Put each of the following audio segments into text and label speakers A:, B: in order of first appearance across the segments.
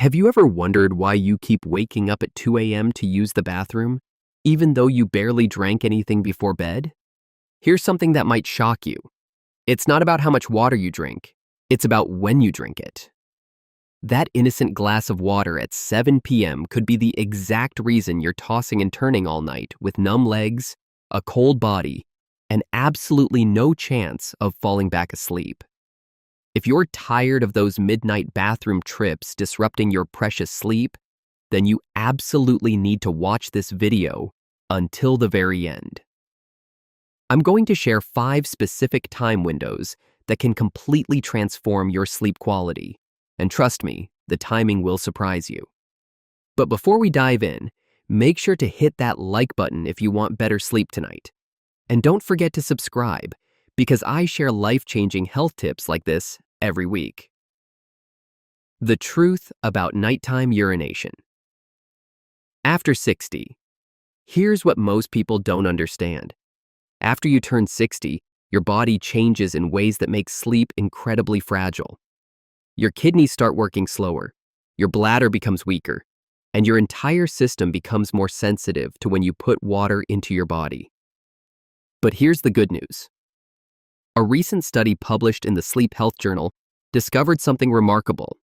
A: Have you ever wondered why you keep waking up at 2 a.m. to use the bathroom, even though you barely drank anything before bed? Here's something that might shock you. It's not about how much water you drink, it's about when you drink it. That innocent glass of water at 7 p.m. could be the exact reason you're tossing and turning all night with numb legs, a cold body, and absolutely no chance of falling back asleep. If you're tired of those midnight bathroom trips disrupting your precious sleep, then you absolutely need to watch this video until the very end. I'm going to share 5 specific time windows that can completely transform your sleep quality. And trust me, the timing will surprise you. But before we dive in, make sure to hit that like button if you want better sleep tonight. And don't forget to subscribe, because I share life-changing health tips like this every week. The truth about nighttime urination. After 60, here's what most people don't understand. After you turn 60, your body changes in ways that make sleep incredibly fragile. Your kidneys start working slower, your bladder becomes weaker, and your entire system becomes more sensitive to when you put water into your body. But here's the good news. A recent study published in the Sleep Health Journal discovered something remarkable.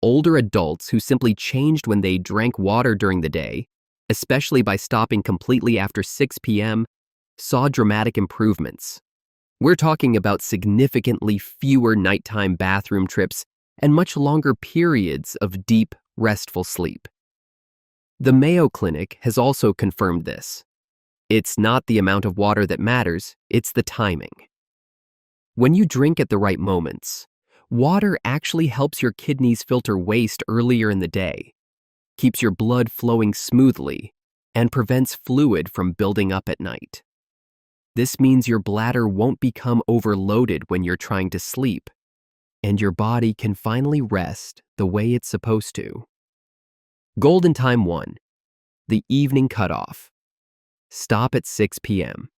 A: Older adults who simply changed when they drank water during the day, especially by stopping completely after 6 p.m., saw dramatic improvements. We're talking about significantly fewer nighttime bathroom trips and much longer periods of deep, restful sleep. The Mayo Clinic has also confirmed this. It's not the amount of water that matters, it's the timing. When you drink at the right moments, water actually helps your kidneys filter waste earlier in the day, keeps your blood flowing smoothly, and prevents fluid from building up at night. This means your bladder won't become overloaded when you're trying to sleep, and your body can finally rest the way it's supposed to. Golden time 1, the evening cutoff. Stop at 6 p.m.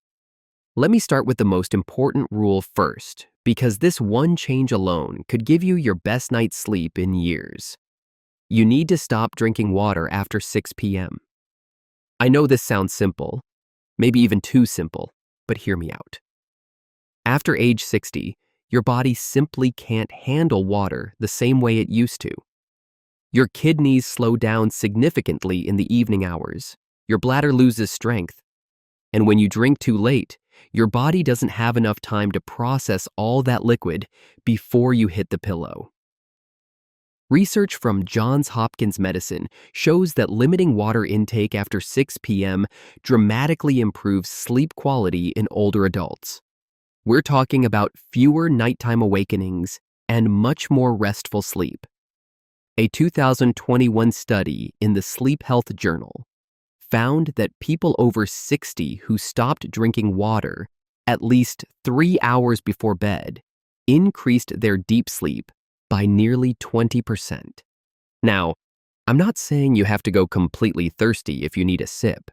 A: Let me start with the most important rule first, because this one change alone could give you your best night's sleep in years. You need to stop drinking water after 6 p.m. I know this sounds simple, maybe even too simple, but hear me out. After age 60, your body simply can't handle water the same way it used to. Your kidneys slow down significantly in the evening hours, your bladder loses strength, and when you drink too late, your body doesn't have enough time to process all that liquid before you hit the pillow. Research from Johns Hopkins Medicine shows that limiting water intake after 6 p.m. dramatically improves sleep quality in older adults. We're talking about fewer nighttime awakenings and much more restful sleep. A 2021 study in the Sleep Health Journal found that people over 60 who stopped drinking water at least 3 hours before bed increased their deep sleep by nearly 20%. Now, I'm not saying you have to go completely thirsty if you need a sip.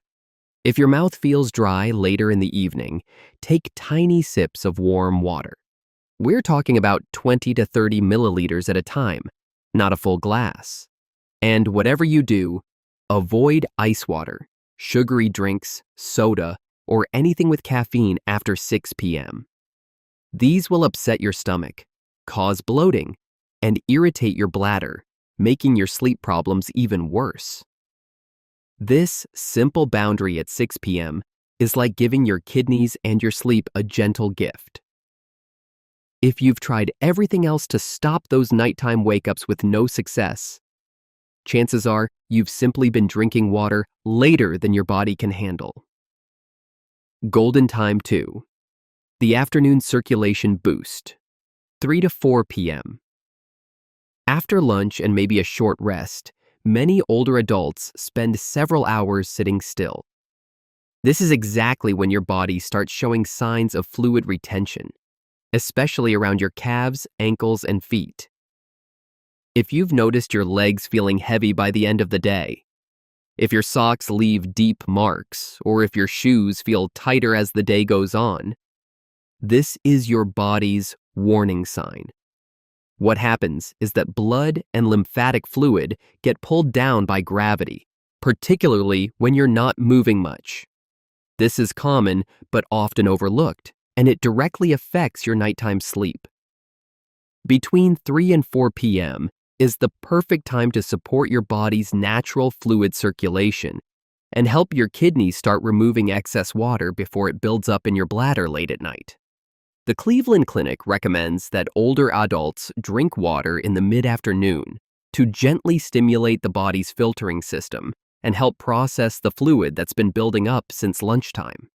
A: If your mouth feels dry later in the evening, take tiny sips of warm water. We're talking about 20 to 30 milliliters at a time, not a full glass. And whatever you do, avoid ice water, sugary drinks, soda, or anything with caffeine after 6 p.m. These will upset your stomach, cause bloating, and irritate your bladder, making your sleep problems even worse. This simple boundary at 6 p.m. is like giving your kidneys and your sleep a gentle gift. If you've tried everything else to stop those nighttime wake-ups with no success, chances are you've simply been drinking water later than your body can handle. Golden time 2, the afternoon circulation boost, 3 to 4 p.m. After lunch and maybe a short rest, many older adults spend several hours sitting still. This is exactly when your body starts showing signs of fluid retention, especially around your calves, ankles, and feet. If you've noticed your legs feeling heavy by the end of the day, if your socks leave deep marks, or if your shoes feel tighter as the day goes on, this is your body's warning sign. What happens is that blood and lymphatic fluid get pulled down by gravity, particularly when you're not moving much. This is common but often overlooked, and it directly affects your nighttime sleep. Between 3 and 4 p.m. is the perfect time to support your body's natural fluid circulation and help your kidneys start removing excess water before it builds up in your bladder late at night. The Cleveland Clinic recommends that older adults drink water in the mid-afternoon to gently stimulate the body's filtering system and help process the fluid that's been building up since lunchtime.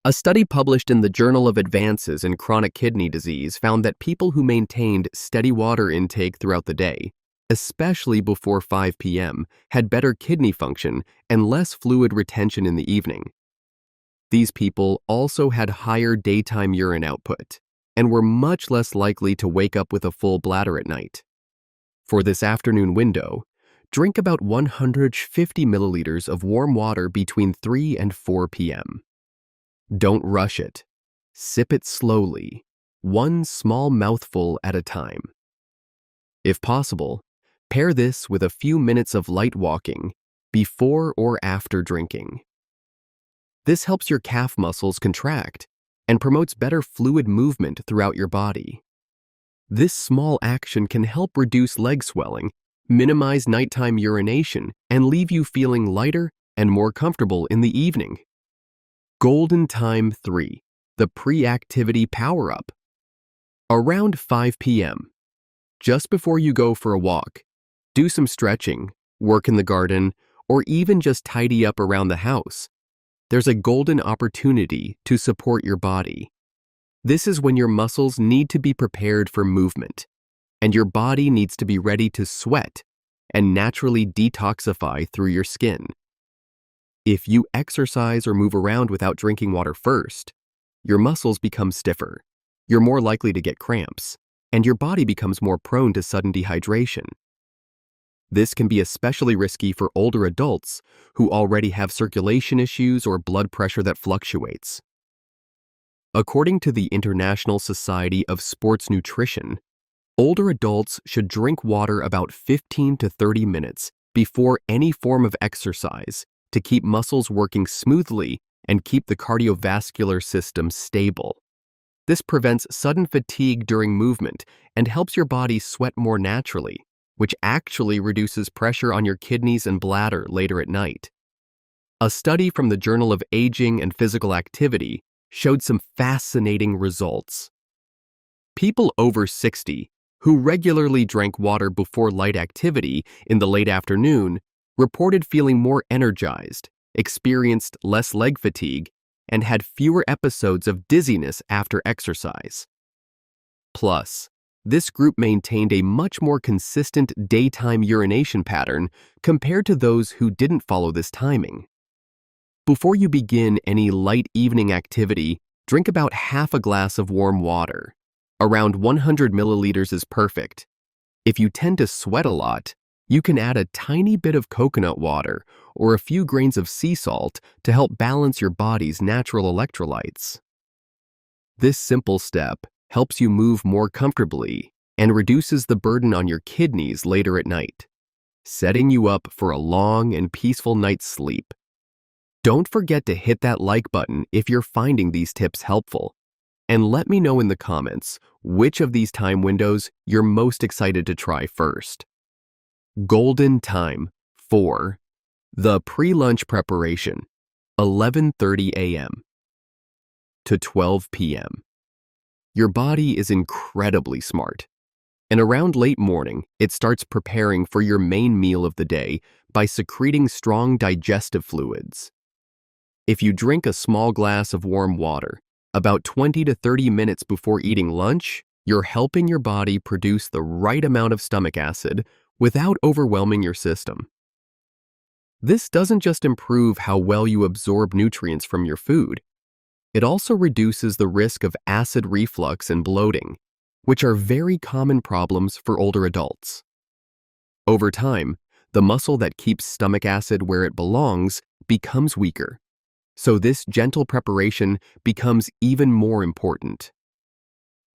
A: A study published in the Journal of Advances in Chronic Kidney Disease found that people who maintained steady water intake throughout the day, especially before 5 p.m., had better kidney function and less fluid retention in the evening. These people also had higher daytime urine output and were much less likely to wake up with a full bladder at night. For this afternoon window, drink about 150 milliliters of warm water between 3 and 4 p.m. Don't rush it. Sip it slowly, one small mouthful at a time. If possible, pair this with a few minutes of light walking before or after drinking. This helps your calf muscles contract and promotes better fluid movement throughout your body. This small action can help reduce leg swelling, minimize nighttime urination, and leave you feeling lighter and more comfortable in the evening. Golden Time 3, the pre-activity power-up. Around 5 p.m., just before you go for a walk, do some stretching, work in the garden, or even just tidy up around the house. There's a golden opportunity to support your body. This is when your muscles need to be prepared for movement, and your body needs to be ready to sweat and naturally detoxify through your skin. If you exercise or move around without drinking water first, your muscles become stiffer, you're more likely to get cramps, and your body becomes more prone to sudden dehydration. This can be especially risky for older adults who already have circulation issues or blood pressure that fluctuates. According to the International Society of Sports Nutrition, older adults should drink water about 15 to 30 minutes before any form of exercise to keep muscles working smoothly and keep the cardiovascular system stable. This prevents sudden fatigue during movement and helps your body sweat more naturally, which actually reduces pressure on your kidneys and bladder later at night. A study from the Journal of Aging and Physical Activity showed some fascinating results. People over 60 who regularly drank water before light activity in the late afternoon reported feeling more energized, experienced less leg fatigue, and had fewer episodes of dizziness after exercise. Plus, this group maintained a much more consistent daytime urination pattern compared to those who didn't follow this timing. Before you begin any light evening activity, drink about half a glass of warm water. Around 100 milliliters is perfect. If you tend to sweat a lot, you can add a tiny bit of coconut water or a few grains of sea salt to help balance your body's natural electrolytes. This simple step helps you move more comfortably and reduces the burden on your kidneys later at night, setting you up for a long and peaceful night's sleep. Don't forget to hit that like button if you're finding these tips helpful, and let me know in the comments which of these time windows you're most excited to try first. Golden Time 4, the pre-lunch preparation, 11:30 a.m. to 12 p.m. Your body is incredibly smart, and around late morning, it starts preparing for your main meal of the day by secreting strong digestive fluids. If you drink a small glass of warm water about 20 to 30 minutes before eating lunch, you're helping your body produce the right amount of stomach acid without overwhelming your system. This doesn't just improve how well you absorb nutrients from your food, it also reduces the risk of acid reflux and bloating, which are very common problems for older adults. Over time, the muscle that keeps stomach acid where it belongs becomes weaker, so this gentle preparation becomes even more important.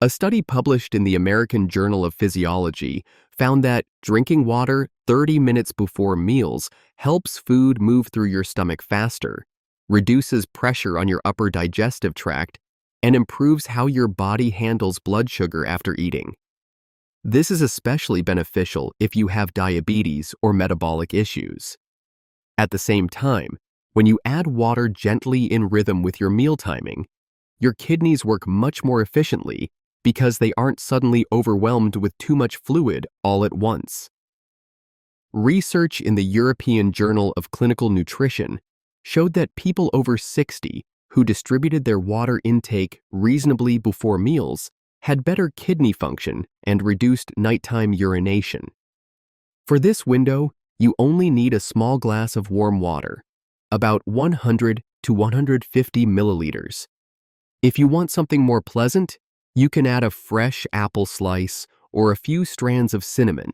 A: A study published in the American Journal of Physiology found that drinking water 30 minutes before meals helps food move through your stomach faster, reduces pressure on your upper digestive tract, and improves how your body handles blood sugar after eating. This is especially beneficial if you have diabetes or metabolic issues. At the same time, when you add water gently in rhythm with your meal timing, your kidneys work much more efficiently because they aren't suddenly overwhelmed with too much fluid all at once. Research in the European Journal of Clinical Nutrition showed that people over 60 who distributed their water intake reasonably before meals had better kidney function and reduced nighttime urination. For this window, you only need a small glass of warm water, about 100 to 150 milliliters. If you want something more pleasant, you can add a fresh apple slice or a few strands of cinnamon.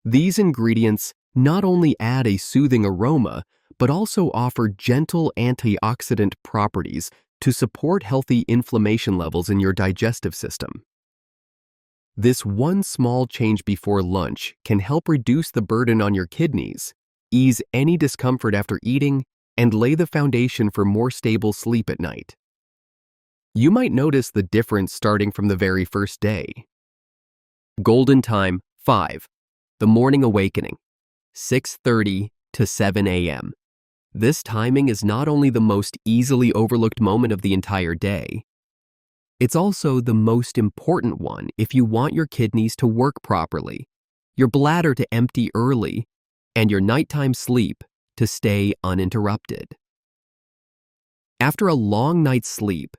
A: These ingredients not only add a soothing aroma, but also offer gentle antioxidant properties to support healthy inflammation levels in your digestive system. This one small change before lunch can help reduce the burden on your kidneys, ease any discomfort after eating, and lay the foundation for more stable sleep at night. You might notice the difference starting from the very first day. Golden time 5. The morning awakening, 6:30 to 7 a.m. This timing is not only the most easily overlooked moment of the entire day, it's also the most important one if you want your kidneys to work properly, your bladder to empty early, and your nighttime sleep to stay uninterrupted. After a long night's sleep,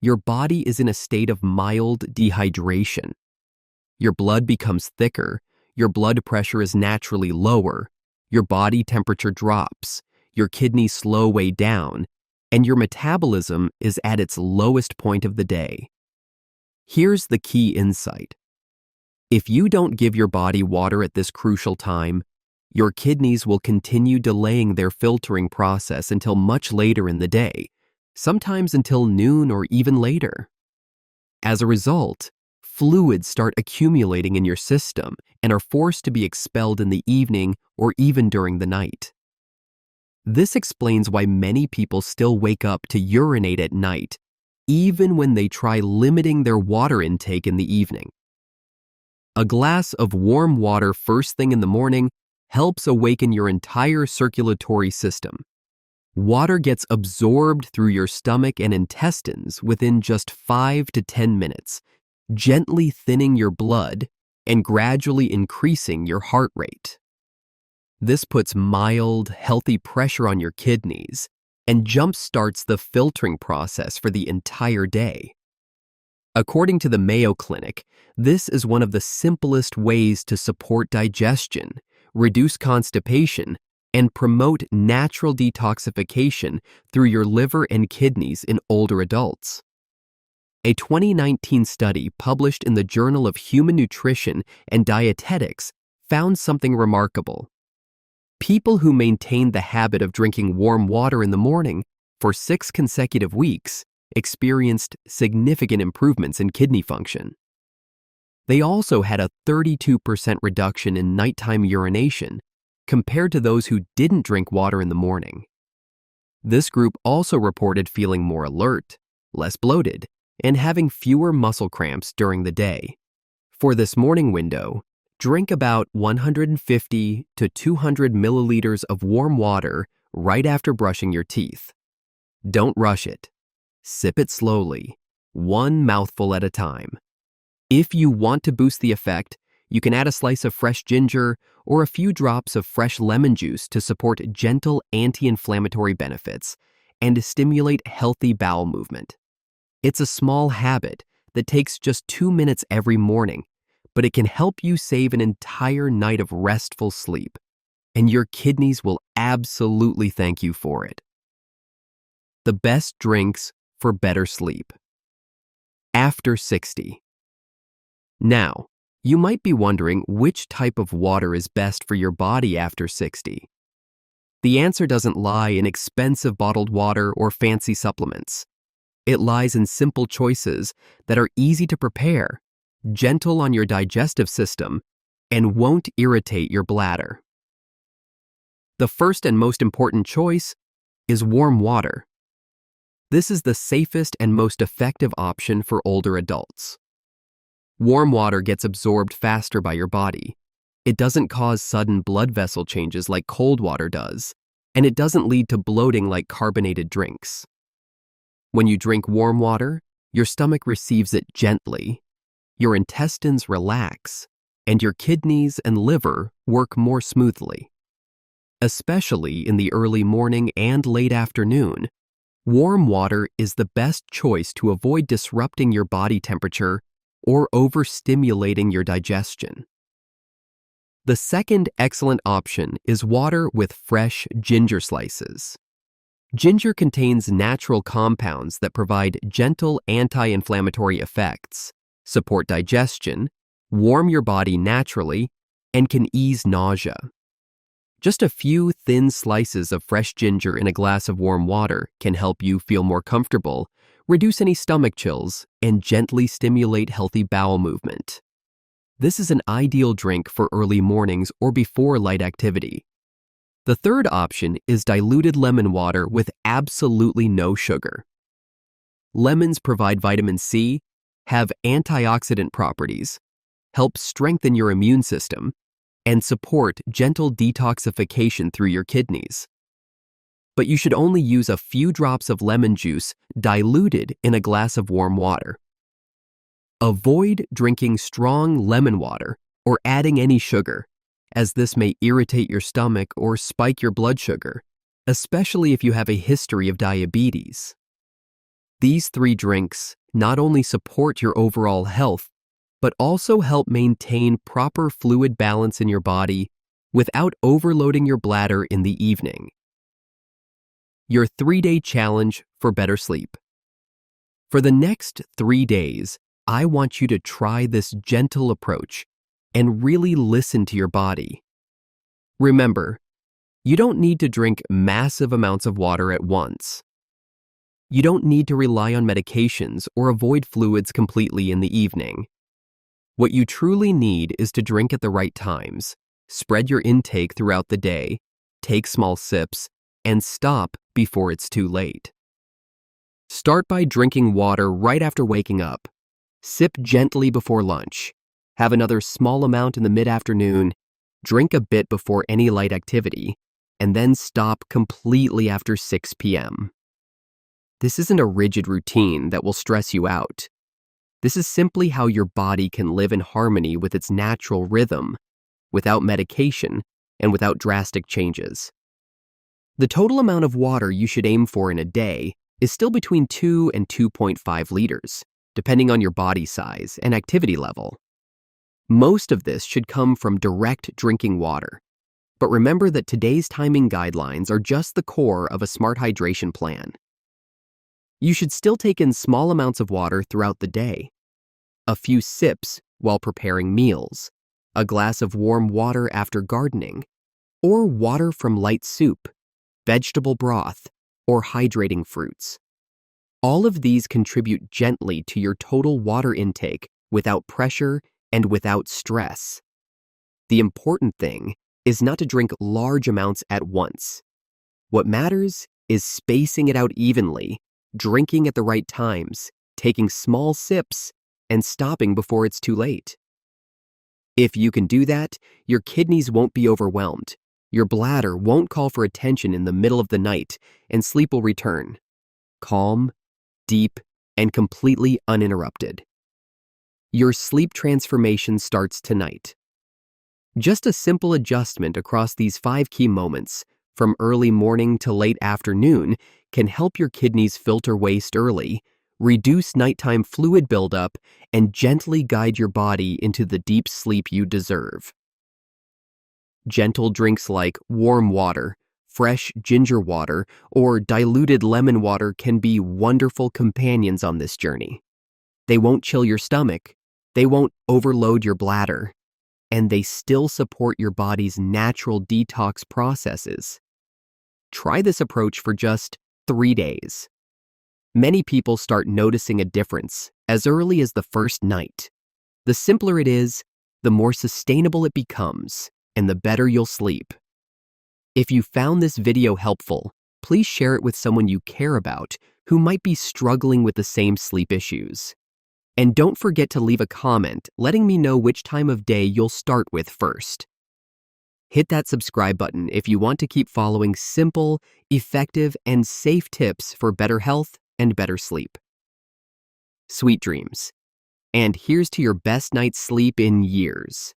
A: your body is in a state of mild dehydration. Your blood becomes thicker, your blood pressure is naturally lower, your body temperature drops, your kidneys slow way down, and your metabolism is at its lowest point of the day. Here's the key insight. If you don't give your body water at this crucial time, your kidneys will continue delaying their filtering process until much later in the day, sometimes until noon or even later. As a result, fluids start accumulating in your system and are forced to be expelled in the evening or even during the night. This explains why many people still wake up to urinate at night, even when they try limiting their water intake in the evening. A glass of warm water first thing in the morning helps awaken your entire circulatory system. Water gets absorbed through your stomach and intestines within just 5 to 10 minutes, gently thinning your blood and gradually increasing your heart rate. This puts mild, healthy pressure on your kidneys and jump-starts the filtering process for the entire day. According to the Mayo Clinic, this is one of the simplest ways to support digestion, reduce constipation, and promote natural detoxification through your liver and kidneys in older adults. A 2019 study published in the Journal of Human Nutrition and Dietetics found something remarkable. People who maintained the habit of drinking warm water in the morning for 6 consecutive weeks experienced significant improvements in kidney function. They also had a 32% reduction in nighttime urination compared to those who didn't drink water in the morning. This group also reported feeling more alert, less bloated, and having fewer muscle cramps during the day. For this morning window, drink about 150 to 200 milliliters of warm water right after brushing your teeth. Don't rush it. Sip it slowly, one mouthful at a time. If you want to boost the effect, you can add a slice of fresh ginger or a few drops of fresh lemon juice to support gentle anti-inflammatory benefits and stimulate healthy bowel movement. It's a small habit that takes just 2 minutes every morning, but it can help you save an entire night of restful sleep, and your kidneys will absolutely thank you for it. The best drinks for better sleep. After 60. Now, you might be wondering which type of water is best for your body after 60. The answer doesn't lie in expensive bottled water or fancy supplements. It lies in simple choices that are easy to prepare, gentle on your digestive system, and won't irritate your bladder. The first and most important choice is warm water. This is the safest and most effective option for older adults. Warm water gets absorbed faster by your body. It doesn't cause sudden blood vessel changes like cold water does, and it doesn't lead to bloating like carbonated drinks. When you drink warm water, your stomach receives it gently, your intestines relax, and your kidneys and liver work more smoothly. Especially in the early morning and late afternoon, warm water is the best choice to avoid disrupting your body temperature or overstimulating your digestion. The second excellent option is water with fresh ginger slices. Ginger contains natural compounds that provide gentle anti-inflammatory effects, support digestion, warm your body naturally, and can ease nausea. Just a few thin slices of fresh ginger in a glass of warm water can help you feel more comfortable, reduce any stomach chills, and gently stimulate healthy bowel movement. This is an ideal drink for early mornings or before light activity. The third option is diluted lemon water with absolutely no sugar. Lemons provide vitamin C, have antioxidant properties, help strengthen your immune system, and support gentle detoxification through your kidneys. But you should only use a few drops of lemon juice diluted in a glass of warm water. Avoid drinking strong lemon water or adding any sugar, as this may irritate your stomach or spike your blood sugar, especially if you have a history of diabetes. These three drinks not only support your overall health, but also help maintain proper fluid balance in your body without overloading your bladder in the evening. Your 3-day challenge for better sleep. For the next 3 days, I want you to try this gentle approach and really listen to your body. Remember, you don't need to drink massive amounts of water at once. You don't need to rely on medications or avoid fluids completely in the evening. What you truly need is to drink at the right times, spread your intake throughout the day, take small sips, and stop before it's too late. Start by drinking water right after waking up. Sip gently before lunch. Have another small amount in the mid-afternoon. Drink a bit before any light activity, and then stop completely after 6 p.m. This isn't a rigid routine that will stress you out. This is simply how your body can live in harmony with its natural rhythm, without medication and without drastic changes. The total amount of water you should aim for in a day is still between 2 and 2.5 liters, depending on your body size and activity level. Most of this should come from direct drinking water. But remember that today's timing guidelines are just the core of a smart hydration plan. You should still take in small amounts of water throughout the day. A few sips while preparing meals, a glass of warm water after gardening, or water from light soup, vegetable broth, or hydrating fruits. All of these contribute gently to your total water intake without pressure and without stress. The important thing is not to drink large amounts at once. What matters is spacing it out evenly, drinking at the right times, taking small sips, and stopping before it's too late. If you can do that, your kidneys won't be overwhelmed, your bladder won't call for attention in the middle of the night, and sleep will return. Calm, deep, and completely uninterrupted. Your sleep transformation starts tonight. Just a simple adjustment across these 5 key moments, from early morning to late afternoon, can help your kidneys filter waste early, reduce nighttime fluid buildup, and gently guide your body into the deep sleep you deserve. Gentle drinks like warm water, fresh ginger water, or diluted lemon water can be wonderful companions on this journey. They won't chill your stomach, they won't overload your bladder, and they still support your body's natural detox processes. Try this approach for just 3 days. Many people start noticing a difference as early as the first night. The simpler it is, the more sustainable it becomes, and the better you'll sleep. If you found this video helpful, please share it with someone you care about who might be struggling with the same sleep issues. And don't forget to leave a comment letting me know which time of day you'll start with first. Hit that subscribe button if you want to keep following simple, effective, and safe tips for better health and better sleep. Sweet dreams. And here's to your best night's sleep in years.